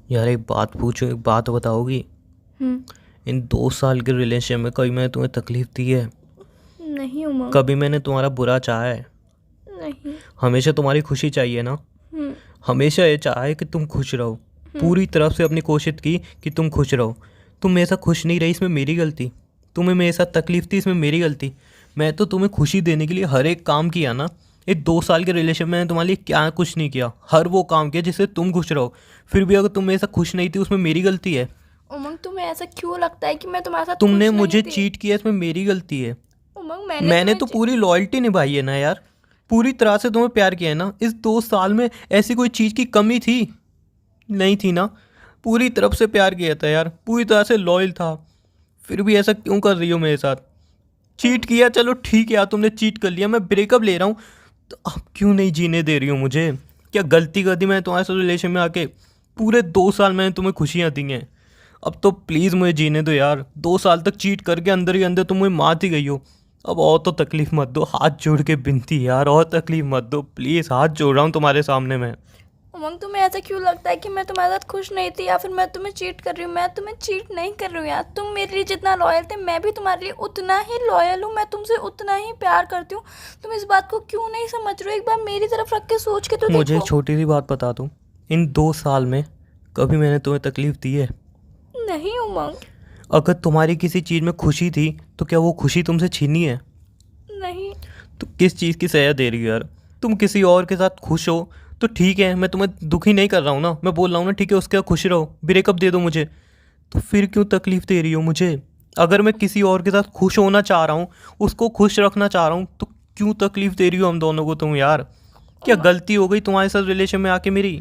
यार एक बात पूछूं, एक बात बताओगी? हम्म। इन 2 साल के रिलेशन में कभी मैंने तुम्हें तकलीफ दी है? नहीं उमंग। कभी मैंने तुम्हारा बुरा चाहा है? नहीं। हमेशा तुम्हारी खुशी चाहिए ना। हम्म। हमेशा ये चाहा है कि तुम खुश रहो। हम्म। पूरी तरफ से अपनी कोशिश की कि तुम खुश रहो। तुम मेरे साथ खुश नहीं रही, इसमें मेरी गलती। तुम्हें मेरे साथ तकलीफ थी, इसमें मेरी गलती। मैं तो तुम्हें खुशी देने के लिए हर एक काम किया ना। ये 2 साल के रिलेशन में मैंने तुम्हारे लिए क्या कुछ नहीं किया, हर वो काम किया जिससे तुम खुश रहो। फिर भी अगर तुम मेरे साथ खुश नहीं थी, उसमें मेरी गलती है। उमंग, तुम्हें ऐसा क्यों लगता है कि मैं तुम्हारे साथ तुमने खुश नहीं मुझे थी? चीट किया, इसमें मेरी गलती है। उमंग, मैंने मैंने तुम्हें तो पूरी लॉयल्टी निभाई है ना यार। पूरी तरह से तुम्हें प्यार किया है ना। इस 2 साल में ऐसी कोई चीज़ की कमी थी? नहीं थी ना। पूरी तरफ से प्यार किया था यार, पूरी तरह से लॉयल था। फिर भी ऐसा क्यों कर रही हो मेरे साथ? चीट किया, चलो ठीक है यार, तुमने चीट कर लिया, मैं ब्रेकअप ले रहा हूँ। तो अब क्यों नहीं जीने दे रही हो मुझे? क्या गलती कर दी मैंने तुम्हारे साथ रिलेशन में आके? पूरे 2 साल मैंने तुम्हें खुशियाँ दी हैं। अब तो प्लीज़ मुझे जीने दो यार। 2 साल तक चीट करके अंदर ही अंदर तुम मुझे मार ही गई हो। अब और तो तकलीफ मत दो, हाथ जोड़ के बिनती यार, और तकलीफ मत दो प्लीज़। हाथ जोड़ रहा हूँ तुम्हारे सामने मैं। उमंग, तुम्हें ऐसा क्यों लगता है कि मैं तुम्हारे साथ खुश नहीं थी या फिर मैं तुम्हें चीट कर रही हूँ? मैं तुम्हें चीट नहीं कर रही हूँ यार। तुम मेरे लिए जितना लॉयल थे, मैं भी तुम्हारे लिए उतना ही लॉयल हूँ। मैं तुमसे उतना ही प्यार करती हूँ। तुम इस बात को क्यों नहीं समझ रहे हो? एक बार मेरी तरफ रख के सोच के तो मुझे एक देखो। छोटी सी बात बता दूँ, इन 2 साल में कभी मैंने तुम्हें तकलीफ दी है? नहीं उमंग। अगर तुम्हारी किसी चीज़ में खुशी थी तो क्या वो खुशी तुमसे छीनी है? नहीं। तो किस चीज़ की सज़ा दे रही हो यार? तुम किसी और के साथ खुश हो तो ठीक है, मैं तुम्हें दुखी नहीं कर रहा हूँ ना। मैं बोल रहा हूँ ना, ठीक है उसके साथ खुश रहो, ब्रेकअप दे दो मुझे। तो फिर क्यों तकलीफ़ दे रही हो मुझे? अगर मैं किसी और के साथ खुश होना चाह रहा हूँ, उसको खुश रखना चाह रहा हूँ, तो क्यों तकलीफ़ दे रही हो हम दोनों को तुम यार? क्या उमंग, गलती हो गई तुम्हारे साथ रिलेशन में आके मेरी?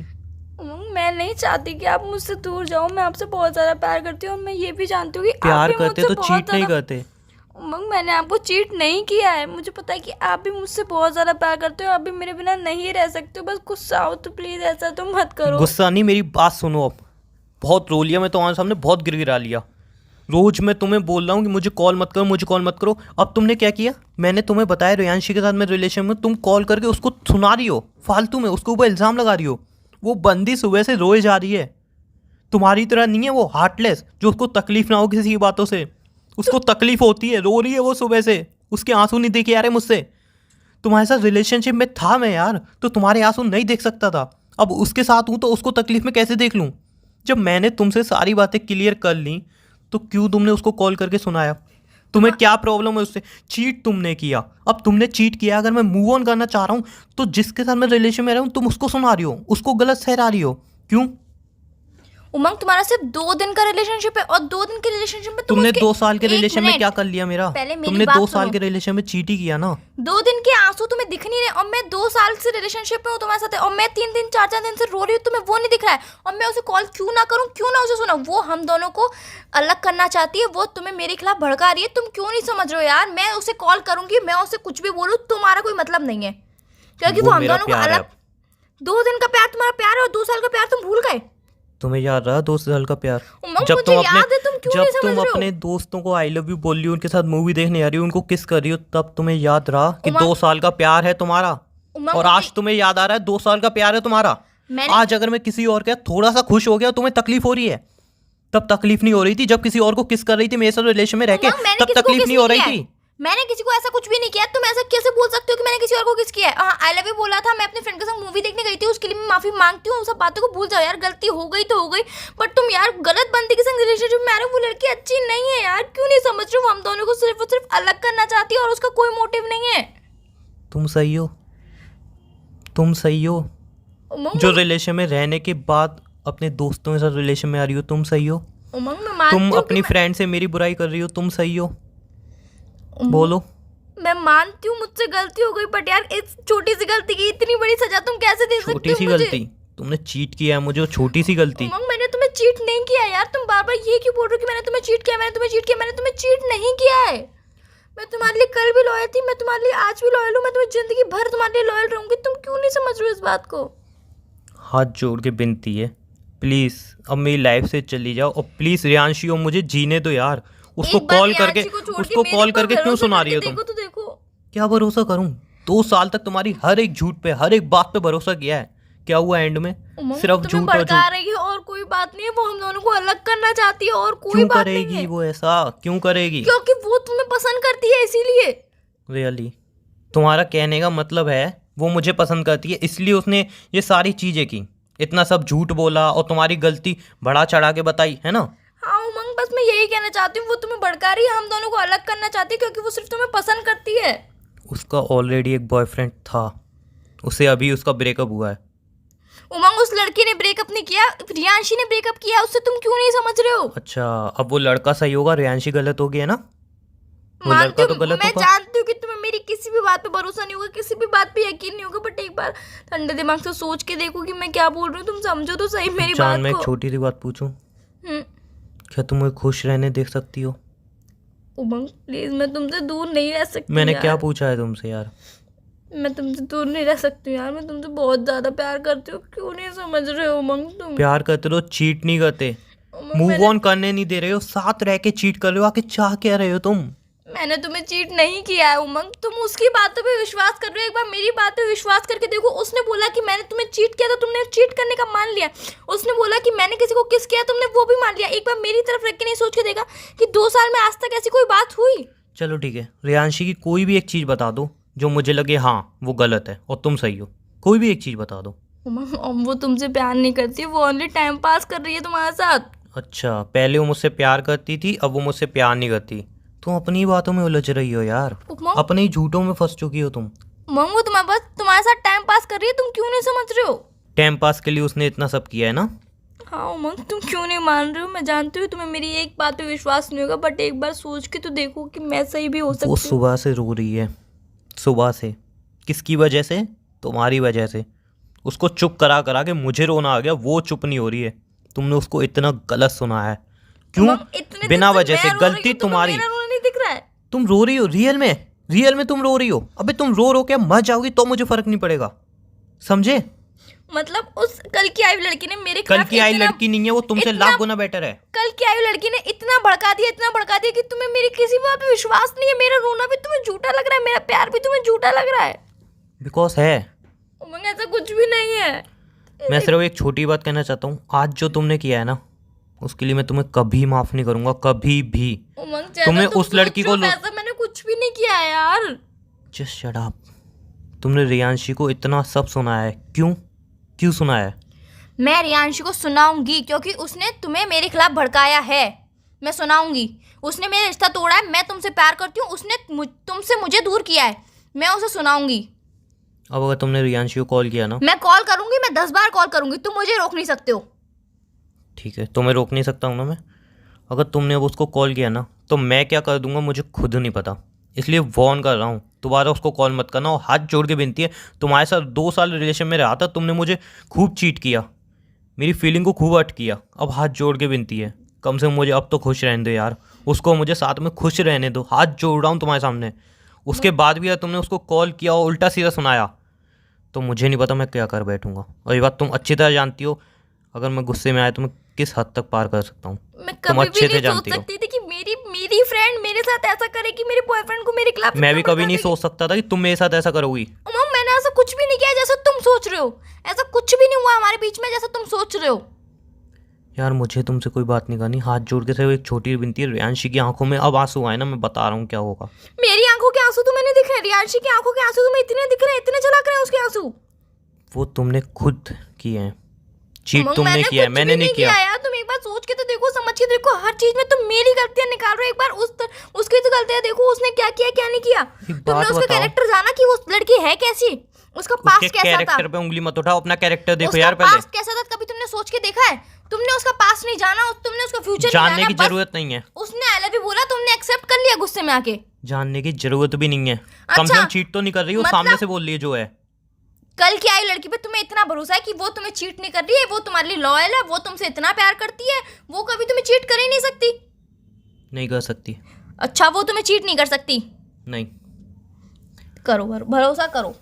उमंग, मैं नहीं चाहती कि आप मुझसे दूर जाओ। मैं आपसे बहुत ज़्यादा प्यार करती हूँ और मैं ये भी जानती हूँ कि आप प्यार भी करते मुझसे तो बहुत चीट नहीं ज़्यादा। करते। उमंग, मैंने आपको चीट नहीं किया है। मुझे पता है कि आप भी मुझसे बहुत ज़्यादा प्यार करते हो। आप भी मेरे बिना नहीं रह सकते हो। बस गुस्सा हो तो प्लीज़ ऐसा तो मत करो। गुस्सा नहीं, मेरी बात सुनो अब। बहुत रो लिया मैं तुम्हारे सामने, बहुत गिरगिरा लिया। रोज मैं तुम्हें बोल रहा हूँ कि मुझे कॉल मत करो, मुझे कॉल मत करो। अब तुमने क्या किया? मैंने तुम्हें बताया रियांशी के साथ मैं रिलेशन में, तुम कॉल करके उसको सुना रही हो फालतू में, उसके ऊपर इल्ज़ाम लगा रही हो। वो बंदी सुबह से रोए जा रही है। तुम्हारी तरह नहीं है वो हार्टलेस, जो उसको तकलीफ ना हो किसी की बातों से। उसको तकलीफ होती है, रो रही है वो सुबह से। उसके आंसू नहीं देखे आ रहे मुझसे। तुम्हारे साथ रिलेशनशिप में था मैं यार, तो तुम्हारे आंसू नहीं देख सकता था। अब उसके साथ हूँ तो उसको तकलीफ में कैसे देख लूँ? जब मैंने तुमसे सारी बातें क्लियर कर ली, तो क्यों तुमने उसको कॉल करके सुनाया? तुम तुम्हें क्या प्रॉब्लम है उससे? चीट तुमने किया, अब तुमने चीट किया। अगर मैं मूव ऑन करना चाह रहा हूँ, तो जिसके साथ मैं रिलेशन में रहा हूँ तुम उसको सुना रही हो, उसको गलत ठहरा रही हो। क्यों? उमंग, तुम्हारा सिर्फ 2 दिन का रिलेशनशिप है और 2 दिन के रिलेशनशिप में तुम तुमने उसके 2 साल के एक रिलेशन में क्या मिनट कर लिया मेरा? पहले मेरी तुमने दो बात साल सुनो। के रिलेशन में चीट ही किया ना। 2 दिन के आंसू तुम्हें दिख नहीं रहे और मैं 2 साल से रिलेशनशिप में हूँ तुम्हारे साथ और मैं 3 दिन 4 4 दिन से रो रही हूँ। तुम्हें वो नहीं दिख रहा है और मैं उसे कॉल क्यों ना करूँ, क्यों ना उसे सुना? वो हम दोनों को अलग करना चाहती है। वो तुम्हें मेरे खिलाफ भड़का रही है। तुम क्यों नहीं समझ रहे हो यार? मैं उसे कॉल करूंगी, मैं उसे कुछ भी बोलूँ, तुम्हारा कोई मतलब नहीं है क्योंकि वो वो हम मेरा दोनों को प्यार है अलग। अब। 2 दिन का प्यार तुम्हारा प्यार है और 2 साल का प्यार तुम भूल गए। तुम्हें याद रहा 2 साल का प्यार? उमंग, जब मुझे तुम अपने याद है। तुम क्यों नहीं जब समझ तुम रहे हो? अपने दोस्तों को आई लव यू बोल रही हो, उनके साथ मूवी देखने जा रही हो, उनको किस कर रही हो, तब तुम्हें याद रहा कि उमंग, 2 साल का प्यार है तुम्हारा। उमंग, और आज मुझे तुम्हें याद आ रहा है 2 साल का प्यार है तुम्हारा। मैंने आज अगर मैं किसी और के थोड़ा सा खुश हो गया, तुम्हें तकलीफ हो रही है। तब तकलीफ नहीं हो रही थी जब किसी और को किस कर रही थी मेरे साथ रिलेशन में रह के, उमंग, मैंने तब किसी को तकलीफ किस नहीं नहीं हो रही किया है। थी। मैंने किसी को ऐसा कुछ भी नहीं किया। तुम ऐसा कैसे बोल सकते हो कि मैंने किसी और को किस किया है? हाँ, आई लव यू बोला था। मैं अपने फ्रेंड के साथ मूवी देखने गई थी, उसके लिए मैं माफी मांगती हूँ। उन सब बातों को भूल जाओ यार। गलती हो गई तो हो गई। बट तुम यार गलत बंदी के संग रिलेशनशिप में आ रहे हो। वो लड़की अच्छी नहीं है यार। क्यों नहीं समझ रहे हो? हम दोनों को सिर्फ और सिर्फ अलग करना चाहती है और उसका कोई मोटिव नहीं है। तुम सही हो, तुम सही हो। उमंग, जो रिलेशन में रहने के बाद अपने दोस्तों के साथ रिलेशन में आ रही हो, तुम सही हो। उमंग, मैं तुम मानती हूँ कि अपनी फ्रेंड से मेरी बुराई कर रही हो, तुम सही हो। उमंग, बोलो। मैं मानती हूँ मुझसे गलती हो गई। बट यार इस छोटी सी गलती की इतनी बड़ी सजा तुम कैसे दे सकते छोटी हो सी मुझे? गलती? तुमने चीट किया है मुझे, वो छोटी सी गलती? उमंग, मैंने तुम्हें चीट नहीं किया यार। तुम बार बार ये क्यों बोल रहे हो कि मैंने तुम्हें चीट किया, मैंने तुम्हें चीट किया? मैंने तुम्हें चीट नहीं किया है। मैं तुम्हारे लिए कल भी लॉयल थी, मैं तुम्हारे लिए आज भी लॉयल हूँ। मैं तुम्हें जिंदगी भर तुम्हारे लिए लॉयल रहूंगी। तुम क्यों नहीं समझ रहे हो इस बात को? हाथ जोड़ के विनती है, प्लीज़ अब मेरी लाइफ से चली जाओ। और प्लीज़ रियांशी हो, मुझे जीने दो यार। उसको एक बार कॉल करके रियांशी को छोड़ के उसको मेरे कॉल ऊपर करके क्यों भरोसा सुना रही करके हो तुम? देखो तो देखो। क्या भरोसा करूं? 2 साल तक तुम्हारी हर एक झूठ पे, हर एक बात पे भरोसा किया है। क्या हुआ एंड में? उमंग, वो सिर्फ तुम्हें झूठ और भड़का झूठ। रही है और कोई बात नहीं। नहीं है, वो हम दोनों को अलग करना चाहती है और कोई क्यों बात नहीं करेगी है। वो ऐसा, क्यों करेगी? क्योंकि वो तुम्हें पसंद करती है इसीलिए। रियली? तुम्हारा कहने का मतलब है वो मुझे पसंद करती है इसलिए उसने ये सारी चीज़ें की, इतना सब झूठ बोला और तुम्हारी गलती बढ़ा चढ़ा के बताई, है ना? हाँ उमंग, बस मैं यही कहना चाहती हूँ, वो तुम्हें भड़का रही है, हम दोनों को अलग करना चाहती है क्योंकि वो सिर्फ तुम्हें पसंद करती है। उसका ऑलरेडी एक बॉयफ्रेंड था, उसे अभी उसका ब्रेकअप हुआ है। उमंग, उस लड़की ने ब्रेकअप नहीं किया, रियांशी ने ब्रेकअप किया, उससे तुम क्यों नहीं समझ रहे हो? अच्छा, अब वो लड़का सही होगा, रियांशी गलत होगी, है ना? वो मानती लड़का तो हूँ, गलत मैं होगा। जानती हूँ कि तुम्हें मेरी किसी भी बात पे भरोसा नहीं होगा, किसी भी बात पे यकीन नहीं होगा, बट एक बार ठंडे दिमाग से सोच के देखो कि मैं क्या बोल रही हूँ, तुम समझो तो सही मेरी जान, बात मैं एक को। छोटी सी बात पूछूं? हम्म, क्या तुम मुझे खुश रहने देख सकती हो? उमंग प्लीज, मैं तुमसे दूर नहीं रह सकती मैंने यार। क्या पूछा है तुमसे यार? मैं तुमसे दूर नहीं रह सकती हूँ यार, मैं तुमसे बहुत ज्यादा प्यार करती हूँ, क्यों नहीं समझ रहे हो उमंग तुम? प्यार करते रहो, चीट नहीं करते। उमंग, मूव ऑन करने नहीं दे रहे हो, साथ रह के चीट कर रहे हो, आके चाह क्या रहे हो तुम? मैंने तुम्हें चीट नहीं किया है उमंग, तुम उसकी बातों पे विश्वास कर रहे हो, एक बार मेरी बात पे विश्वास करके देखो। उसने बोला कि मैंने तुम्हें चीट किया तो तुमने चीट करने का मान लिया। उसने बोला कि मैंने किसी को किस किया, तुमने वो भी मान लिया। एक बार मेरी तरफ रख के नहीं सोच के देखा कि 2 साल में आज तक ऐसी कोई बात हुई? चलो ठीक है, रियांशी की कोई भी एक चीज़ बता दो जो मुझे लगे हाँ वो गलत है और तुम सही हो, कोई भी एक चीज़ बता दो। उमंग, अब वो तुमसे प्यार नहीं करती, वो ओनली टाइम पास कर रही है तुम्हारे साथ। अच्छा, पहले वो मुझसे प्यार करती थी, अब वो मुझसे प्यार नहीं करती। तुम अपनी ही बातों में उलझ रही हो यार, उमंग, अपने ही झूठों में फंस चुकी हो तुम। उमंग, वो तुम्हारे साथ टाइम पास कर रही है, तुम क्यों नहीं समझ रहे हो? टाइम पास के लिए उसने इतना सब किया है ना? हाँ उमंग, तुम क्यों नहीं मान रहे हो? मैं जानती हूँ तुम्हें मेरी एक बात पे विश्वास नहीं होगा, बट एक बार सोच के तो देखो कि मैं सही भी हो सकती वो हूँ। सुबह से रो रही है, सुबह से। किसकी वजह से? तुम्हारी वजह से। उसको चुप करा करा के मुझे रोना आ गया, वो चुप नहीं हो रही है। तुमने उसको इतना गलत सुना है, क्यों? उमंग, इतने दिन बिना से वजह मैं से, रो रही हूँ, गलती तुम्हें तुम्हारी। मेरा रोना नहीं दिख रहा है? तुम रो रही हो रियल में, रियल में तुम रो रही हो। अबे तुम रो रो के मर जाओगी तो मुझे फर्क नहीं पड़ेगा, समझे? मतलब उस कल की आई हुई लड़की ने मेरे कल खिलाफ की आई इतना- लड़की नहीं है वो, तुमसे इतना- लाख गुना बेटर है। कल की आई हुई लड़की ने इतना भड़का दिया कि तुम्हें मेरी किसी बात पे विश्वास नहीं है। मेरा रोना भी तुम्हें झूठा लग रहा है, मेरा प्यार भी तुम्हें झूठा लग रहा है। बिकॉज है। उमंग, ऐसा कुछ भी नहीं है। मैं सिर्फ एक छोटी बात कहना चाहता हूँ, आज जो तुमने किया है ना, उसके लिए मैं तुम्हें कभी माफ नहीं करूंगा, कभी भी। उमंग, जैसा तुमने तुम उस लड़की सोच रहे को हो, वैसा मैंने कुछ भी नहीं किया है यार। Just shut up. तुमने रियांशी को इतना सब सुनाया है, क्यों? क्यों सुनाया है? मैं रियांशी को सुनाऊंगी क्योंकि उसने तुम्हें मेरे खिलाफ भड़काया है। मैं सुनाऊंगी। उसने मेरा रिश्ता तोड़ा है, मैं तुमसे प्यार करती हूँ, उसने तुमसे मुझे दूर किया है, मैं उसे सुनाऊंगी। अब अगर तुमने रियांशी को कॉल किया ना, मैं कॉल करूंगी, मैं 10 बार कॉल करूंगी, तुम मुझे रोक नहीं सकते हो। ठीक है, तुम्हें रोक नहीं सकता हूँ ना मैं। अगर तुमने अब उसको कॉल किया ना तो मैं क्या कर दूंगा मुझे खुद नहीं पता, इसलिए वॉर्न कर रहा हूँ, दोबारा उसको कॉल मत करना। और हाथ जोड़ के विनती है, तुम्हारे साथ 2 साल रिलेशन में रहा था, तुमने मुझे खूब चीट किया, मेरी फीलिंग को खूब हर्ट किया। अब हाथ जोड़ के विनती है, कम से कम मुझे अब तो खुश रहने दो यार, उसको मुझे साथ में खुश रहने दो। हाथ जोड़ रहा हूँ तुम्हारे सामने। उसके बाद भी अगर तुमने उसको कॉल किया और उल्टा सीधा सुनाया तो मुझे नहीं पता मैं क्या कर बैठूंगा। और ये बात तुम अच्छी तरह जानती हो, अगर मैं गुस्से में आया तो मैं किस हद तक पार कर सकता हूँ। मैं तुम कभी अच्छे भी से नहीं सोच जानती हो। सकती थी कि मेरी फ्रेंड मेरे साथ ऐसा करे कि मेरे बॉयफ्रेंड को मेरे खिलाफ मैं भी इतना कभी नहीं भड़का सोच सकता था कि तुम मेरे साथ ऐसा करोगी। देगी। उमंग, मैंने ऐसा कुछ भी नहीं किया जैसा तुम सोच रहे हो। ऐसा कुछ भी नहीं हुआ हमारे बीच में जैसा तुम सोच रहे हो। यार मुझे तुमसे कोई बात नहीं करनी, हाथ जोड़ के सिर्फ एक छोटी विनती है। रियांशी की आंखों में अब आंसू आए ना, मैं बता रहा हूँ क्या होगा। मेरी आंखों के आंसू तुम्हें नहीं दिख रहे, रियांशी की आंखों के आंसू तुम्हें इतने दिख रहे हैं, इतने झलक रहे हैं उसके आंसू। वो तुमने खुद किए हैं, चीट उमंग, तुमने किया है, कुछ मैंने भी नहीं किया। यार, तुम एक बार सोच के तो देखो, समझ के देखो, हर चीज में तुम मेरी गलतियां निकाल रहे हो। एक बार उसकी तो गलतियां देखो, उसने क्या किया क्या नहीं किया। एक तुमने बात उसका बताओ। कैरेक्टर जाना कि वो लड़की है कैसी, उसका उसके पास्ट कैसा था। कैरेक्टर पे उंगली मत उठाओ, अपना कैरेक्टर देखो उसका यार पहले। पास्ट कैसा था कभी तुमने सोच के देखा है? तुमने उसका पास्ट नहीं जाना, तुमने उसका फ्यूचर नहीं जानने जाना। की बस जरूरत नहीं है, उसने आई लव यू बोला, तुमने एक्सेप्ट कर लिया गुस्से में आके। जानने की जरूरत भी नहीं है। कम से अच्छा, कम चीट तो नहीं कर रही हो, मतलब- सामने से बोल रही है जो है। कल की आई लड़की पे तुम्हें इतना भरोसा है कि वो तुम्हें चीट नहीं कर रही है, वो तुम्हारे लिए लॉयल है, वो तुमसे इतना प्यार करती है, वो कभी तुम्हें चीट कर ही नहीं सकती। नहीं कर सकती। अच्छा, वो तुम्हें चीट नहीं कर सकती। नहीं। करो भरोसा करो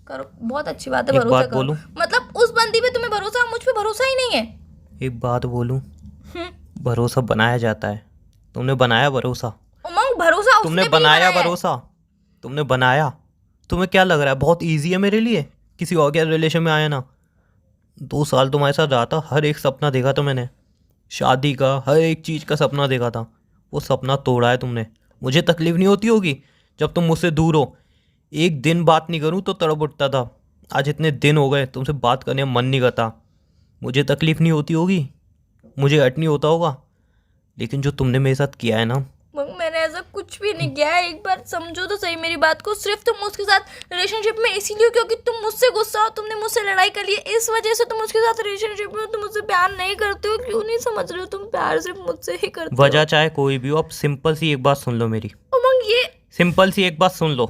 करो, बहुत अच्छी बात है, एक भरोसा बात करो। बोलूं? मतलब उस बंदी पे तुम्हें भरोसा, मुझ पे भरोसा ही नहीं है। एक बात बोलूं, हम्म, भरोसा बनाया जाता है, तुमने बनाया भरोसा। उमंग, भरोसा उसने तुमने भी नहीं बनाया है। भरोसा, तुमने बनाया। तुम्हें क्या लग रहा है बहुत इजी है मेरे लिए किसी और के रिलेशन में आया ना? 2 साल तुम्हारे साथ रहा था, हर एक सपना देखा था मैंने, शादी का, हर एक चीज़ का सपना देखा था। वो सपना तोड़ा है तुमने। मुझे तकलीफ़ नहीं होती होगी जब तुम मुझसे दूर हो? एक दिन बात नहीं करूँ तो तड़प उठता था। आज इतने दिन हो गए तुमसे बात करने का मन नहीं करता। मुझे तकलीफ़ नहीं होती होगी, मुझे हर्ट नहीं होता होगा, लेकिन जो तुमने मेरे साथ किया है ना, मगर मैंने ऐसा कुछ भी नहीं किया है। एक बार समझो तो सही मेरी बात को। सिर्फ तुम उसके साथ रिलेशनशिप में इसीलिए हो क्योंकि तुम मुझसे गुस्सा हो, तुमने मुझसे लड़ाई कर ली है, इस वजह से तुम उसके साथ रिलेशनशिप में हो। तुम मुझसे प्यार नहीं करते हो, क्यों नहीं समझ रहे हो? तुम प्यार सिर्फ मुझसे ही करते हो। वजह चाहे कोई भी हो, अब सिंपल सी एक बात सुन लो मेरी। उमंग ये सिंपल सी एक बात सुन लो,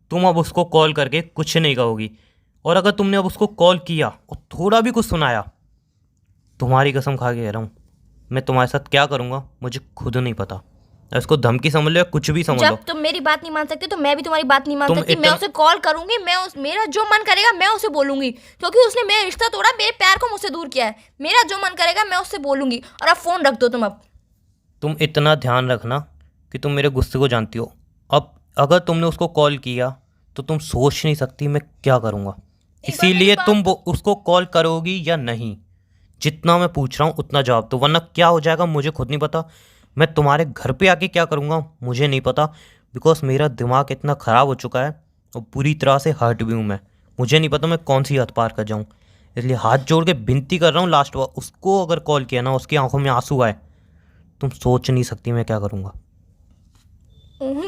तुम अब उसको कॉल करके कुछ नहीं कहोगी। और अगर तुमने अब उसको कॉल किया और थोड़ा भी कुछ सुनाया, तुम्हारी कसम खा के कह रहा हूँ, मैं तुम्हारे साथ क्या करूँगा मुझे खुद नहीं पता। अब इसको धमकी समझ लो या कुछ भी समझ लो। जब तुम मेरी बात नहीं मान सकते तो मैं भी तुम्हारी बात नहीं मान तुम सकती। मैं इतना- उसे कॉल करूंगी, मेरा जो मन करेगा मैं उसे बोलूंगी, क्योंकि उसने मेरा रिश्ता तोड़ा, मेरे प्यार को मुझसे दूर किया है। मेरा जो मन करेगा मैं उससे बोलूंगी। और अब फोन रख दो तुम अब। तुम इतना ध्यान रखना कि तुम मेरे गुस्से को जानती हो। अब अगर तुमने उसको कॉल किया तो तुम सोच नहीं सकती मैं क्या करूँगा। इसीलिए तुम उसको कॉल करोगी या नहीं? जितना मैं पूछ रहा हूँ उतना जवाब दो, वरना क्या हो जाएगा मुझे खुद नहीं पता। मैं तुम्हारे घर पे आके क्या करूँगा मुझे नहीं पता, बिकॉज मेरा दिमाग इतना ख़राब हो चुका है और पूरी तरह से हर्ट भी हूँ मैं। मुझे नहीं पता मैं कौन सी हद पार कर जाऊँ। इसलिए हाथ जोड़ के विनती कर रहा हूँ लास्ट बार, उसको अगर कॉल किया ना, उसकी आंखों में आंसू आए, तुम सोच नहीं सकती मैं क्या करूँगा।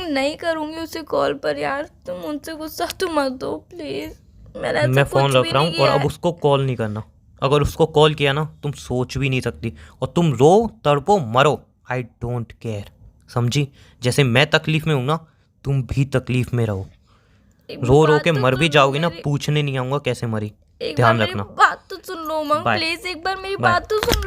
नहीं करूंगी उसे कॉल पर यार। तुम उनसे गुस्सा तो मत हो प्लीज। मैंने ऐसा मैं फ़ोन कुछ रख भी रहा नहीं हूँ और किया अब है। उसको कॉल नहीं करना। अगर उसको कॉल किया ना, तुम सोच भी नहीं सकती, और तुम रो तड़पो मरो, आई डोंट केयर। समझी? जैसे मैं तकलीफ़ में हूँ ना, तुम भी तकलीफ़ में रहो। एक रो रो बात के तो मर भी सुन लो जाओगी ना, मेरी। पूछने नहीं आऊँगा कैसे मरी। एक बार ध्यान मेरी रखना। बात तो सुन लो उमंग, बाय प्लीज एक बार मेरी बाय। बात तो सुन लो।